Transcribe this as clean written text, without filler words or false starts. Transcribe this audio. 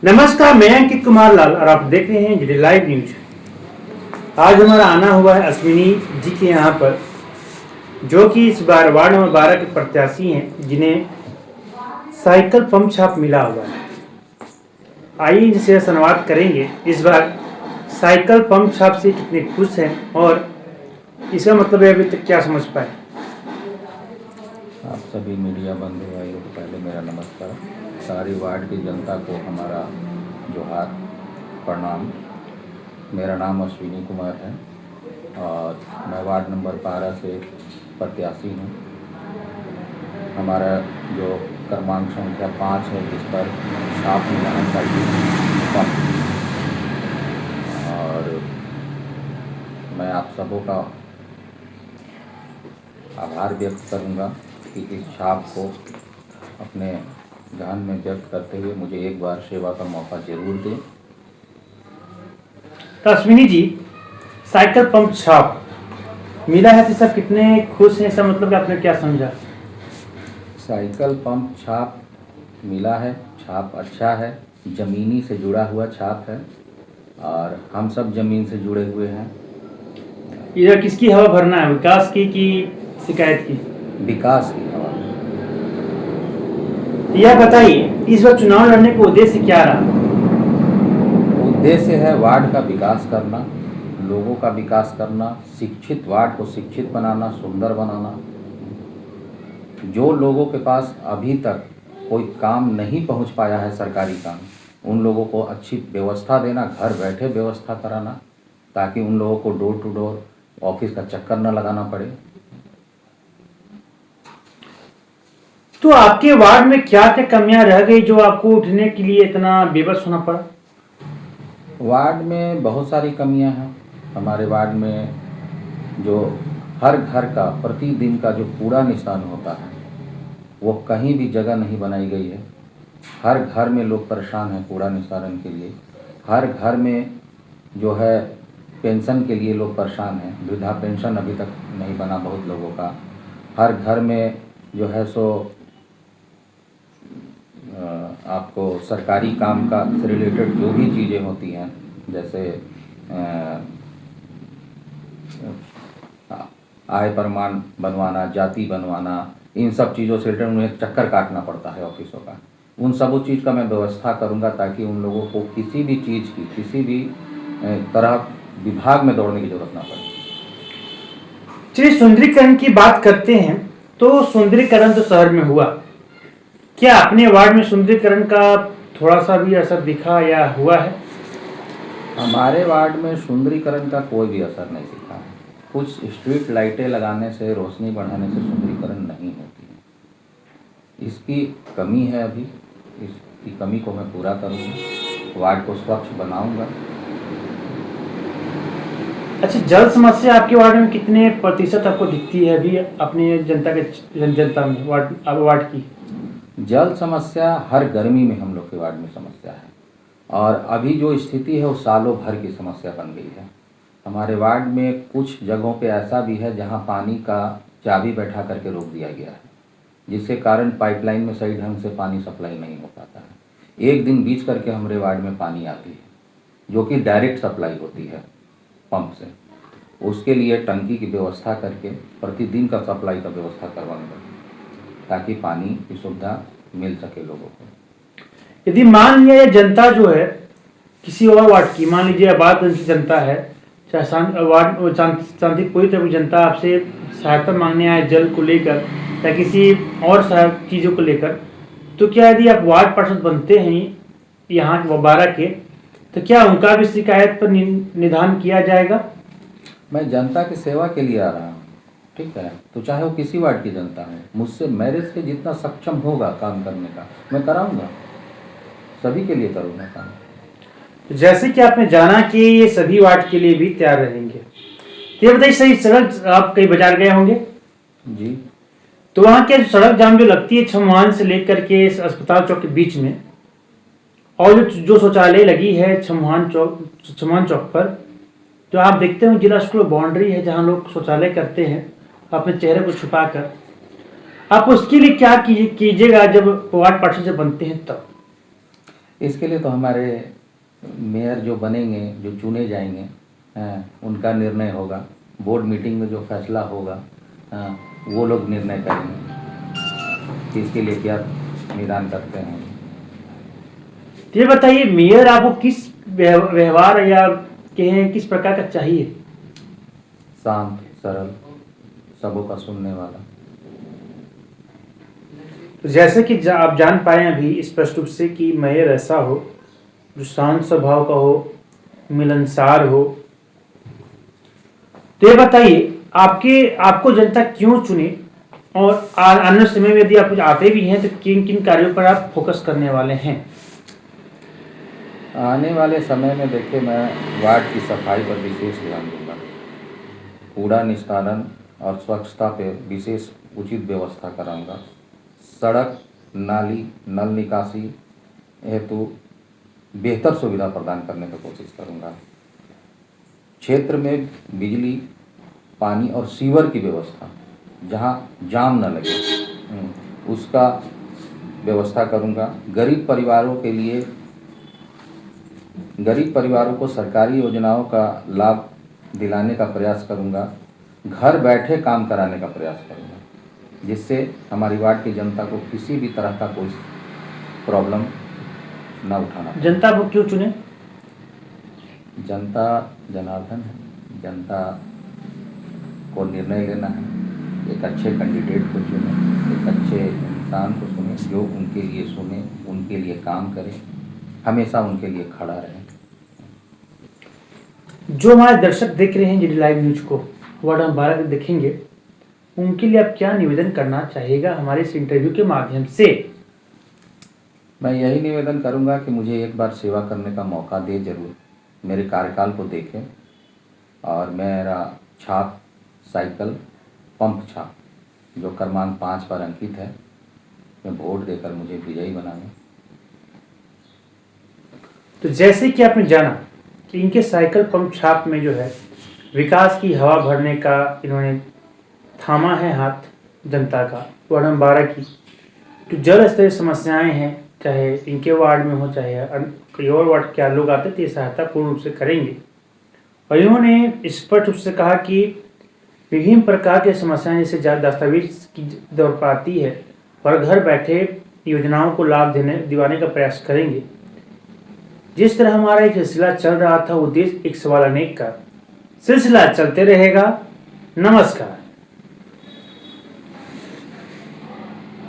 नमस्कार, मैं अंकित कुमार लाल और आप देख रहे हैं जी लाइव न्यूज। आज हमारा आना हुआ है अश्विनी जी के यहाँ पर, जो कि इस बार वार्ड नंबर 12 के प्रत्याशी हैं, जिन्हें साइकिल पंप छाप मिला हुआ है। आइए इनसे संवाद करेंगे। इस बार साइकिल पंप छाप से कितने खुश हैं और इसका मतलब है अभी तक क्या समझ पाए। आप सभी मीडिया बंधु भाइयों को पहले मेरा नमस्कार। सारी वार्ड की जनता को हमारा जोहार, प्रणाम। मेरा नाम अश्विनी कुमार है और मैं वार्ड नंबर 12 से प्रत्याशी हूँ। हमारा जो क्रमांक संख्या 5 है, जिस पर छाप मिला है साइकिल पंप, और मैं आप सबों का आभार व्यक्त करूँगा कि इस छाप को अपने ध्यान में व्यक्त करते हुए मुझे एक बार सेवा का मौका जरूर दें। तो अश्विनी जी, साइकिल पंप छाप मिला है तो सब कितने खुश हैं, इसका मतलब आपने क्या समझा। साइकिल पंप छाप मिला है, छाप अच्छा है, ज़मीनी से जुड़ा हुआ छाप है और हम सब ज़मीन से जुड़े हुए हैं। इधर किसकी हवा भरना है, विकास की कि शिकायत की। विकास की हवा। यह बताइए, इस बार चुनाव लड़ने का उद्देश्य क्या रहा। उद्देश्य है वार्ड का विकास करना, लोगों का विकास करना, शिक्षित वार्ड को शिक्षित बनाना, सुंदर बनाना। जो लोगों के पास अभी तक कोई काम नहीं पहुंच पाया है, सरकारी काम, उन लोगों को अच्छी व्यवस्था देना, घर बैठे व्यवस्था कराना, ताकि उन लोगों को डोर टू डोर ऑफिस का चक्कर न लगाना पड़े। तो आपके वार्ड में क्या क्या कमियां रह गई जो आपको उठने के लिए इतना बेबस होना पड़ा। वार्ड में बहुत सारी कमियां हैं। हमारे वार्ड में जो हर घर का प्रतिदिन का जो कूड़ा निस्तारण होता है, वो कहीं भी जगह नहीं बनाई गई है। हर घर में लोग परेशान हैं कूड़ा निस्तारण के लिए। हर घर में जो है पेंशन के लिए लोग परेशान हैं, वृद्धा पेंशन अभी तक नहीं बना बहुत लोगों का। हर घर में जो है सो आपको सरकारी काम का से रिलेटेड जो भी चीज़ें होती हैं, जैसे आय प्रमाण बनवाना, जाति बनवाना, इन सब चीज़ों से रिलेटेड उन्हें चक्कर काटना पड़ता है ऑफिसों का। उन सब चीज़ का मैं व्यवस्था करूंगा ताकि उन लोगों को किसी भी चीज़ की, किसी भी तरह विभाग में दौड़ने की जरूरत ना पड़े। चलिए सुंदरीकरण की बात करते हैं। तो सुंदरीकरण तो शहर में हुआ, क्या अपने वार्ड में सुंदरीकरण का थोड़ा सा भी असर दिखा या हुआ है। हमारे वार्ड में सुंदरीकरण का कोई भी असर नहीं दिखा है। कुछ स्ट्रीट लाइटें लगाने से, रोशनी बढ़ाने से सुंदरीकरण नहीं होती है। इसकी कमी है। अभी इसकी कमी को मैं पूरा करूँगा, वार्ड को स्वच्छ बनाऊंगा। अच्छा, जल समस्या आपके वार्ड में कितने प्रतिशत आपको दिखती है अभी अपने जनता में वार्ड की। जल समस्या हर गर्मी में हम लोग के वार्ड में समस्या है और अभी जो स्थिति है वो सालों भर की समस्या बन गई है। हमारे वार्ड में कुछ जगहों पे ऐसा भी है जहां पानी का चाबी बैठा करके रोक दिया गया है, जिसके कारण पाइपलाइन में सही ढंग से पानी सप्लाई नहीं हो पाता है। एक दिन बीच करके हमारे वार्ड में पानी आती है, जो कि डायरेक्ट सप्लाई होती है पंप से। उसके लिए टंकी की व्यवस्था करके प्रतिदिन का सप्लाई का व्यवस्था करवाऊंगा, ताकि पानी की सुविधा मिल सके लोगों को। यदि मान लिया जनता जो है किसी और वार्ड की, मान लीजिए आबादगंज की जनता है, चाहे वार्ड शांतिपूरी तरह जनता आपसे सहायता मांगने आए जल को लेकर या किसी और चीज़ों को लेकर, तो क्या यदि आप वार्ड पार्षद बनते हैं यहाँ के 12 के, तो क्या उनका भी शिकायत पर निदान किया जाएगा। मैं जनता की सेवा के लिए आ रहा हूँ, ठीक है, तो चाहे वो किसी वार्ड की जनता है, मुझसे मेरे से जितना सक्षम होगा काम करने का मैं कराऊंगा, सभी के लिए करूँगा काम। तो जैसे कि आपने जाना कि ये सभी वार्ड के लिए भी तैयार रहेंगे, तो ये बताइए, सही सड़क आप कई बाजार गए होंगे जी। तो वहाँ के सड़क जाम जो लगती है छमुहान से लेकर के अस्पताल चौक के बीच में, और जो शौचालय लगी है छमुहान चौक पर, जो आप देखते हो जिला स्कूल बाउंड्री है जहाँ लोग शौचालय करते हैं अपने चेहरे को छुपाकर, आप उसके लिए क्या कीजिएगा जब वार्ड पार्षद जब बनते हैं तब। इसके लिए तो हमारे मेयर जो बनेंगे, जो चुने जाएंगे, उनका निर्णय होगा। बोर्ड मीटिंग में जो फैसला होगा, वो लोग निर्णय करेंगे कि इसके लिए क्या निदान करते हैं। तो ये बताइए, मेयर आपको किस व्यवहार या कहें किस प्रकार का चाहिए? शांत, सरल, सबों का सुनने वाला। तो जैसे कि आप जान पाए अभी स्पष्ट रूप से कि मेयर ऐसा हो जो शांत स्वभाव का हो, मिलनसार हो। तो ये बताइए, आपको जनता क्यों चुने, और आने समय में यदि आप आते भी हैं तो किन किन कार्यों पर आप फोकस करने वाले हैं? आने वाले समय में देखिए, मैं वार्ड की सफाई पर विशेष ध्यान दूंगा। कूड़ा निस्तारण और स्वच्छता पे विशेष उचित व्यवस्था कराऊंगा। सड़क, नाली, नल निकासी हेतु बेहतर सुविधा प्रदान करने की कोशिश करूंगा। क्षेत्र में बिजली, पानी और सीवर की व्यवस्था, जहां जाम न लगे, उसका व्यवस्था करूंगा। गरीब परिवारों को सरकारी योजनाओं का लाभ दिलाने का प्रयास करूंगा। घर बैठे काम कराने का प्रयास करूंगा, जिससे हमारी वार्ड की जनता को किसी भी तरह का कोई प्रॉब्लम ना उठाना पड़े। जनता को क्यों चुने? जनता जनार्दन है, जनता को निर्णय लेना है। एक अच्छे कैंडिडेट को चुने, एक अच्छे इंसान को चुने जो उनके लिए सुने, उनके लिए काम करे, हमेशा उनके लिए खड़ा रहे। जो हमारे दर्शक देख रहे हैं जी लाइव न्यूज को, वार्ड नंबर 12 के देखेंगे, उनके लिए आप क्या निवेदन करना चाहिएगा हमारे इस इंटरव्यू के माध्यम से? मैं यही निवेदन करूंगा कि मुझे एक बार सेवा करने का मौका दे, जरूर मेरे कार्यकाल को देखें और मेरा छाप साइकिल पंप छाप जो क्रमांक 5 पर अंकित है, मैं वोट देकर मुझे विजयी बनाएं। तो जैसे कि आपने जाना कि इनके साइकिल पंप छाप में जो है विकास की हवा भरने का इन्होंने थामा है हाथ जनता का। वार्ड नंबर 12 की जो जल स्तरीय समस्याएं हैं, चाहे इनके वार्ड में हो चाहे कोई और वार्ड के लोग आते थे, सहायता पूर्ण रूप से करेंगे। और इन्होंने स्पष्ट रूप से कहा कि विभिन्न प्रकार की समस्याएं जैसे दस्तावेज की दौर पर आती है और घर बैठे योजनाओं को लाभ दिवाने का प्रयास करेंगे। जिस तरह हमारा एक सिलसिला चल रहा था, उद्देश्य एक सवाल अनेक का सिलसिला चलते रहेगा। नमस्कार।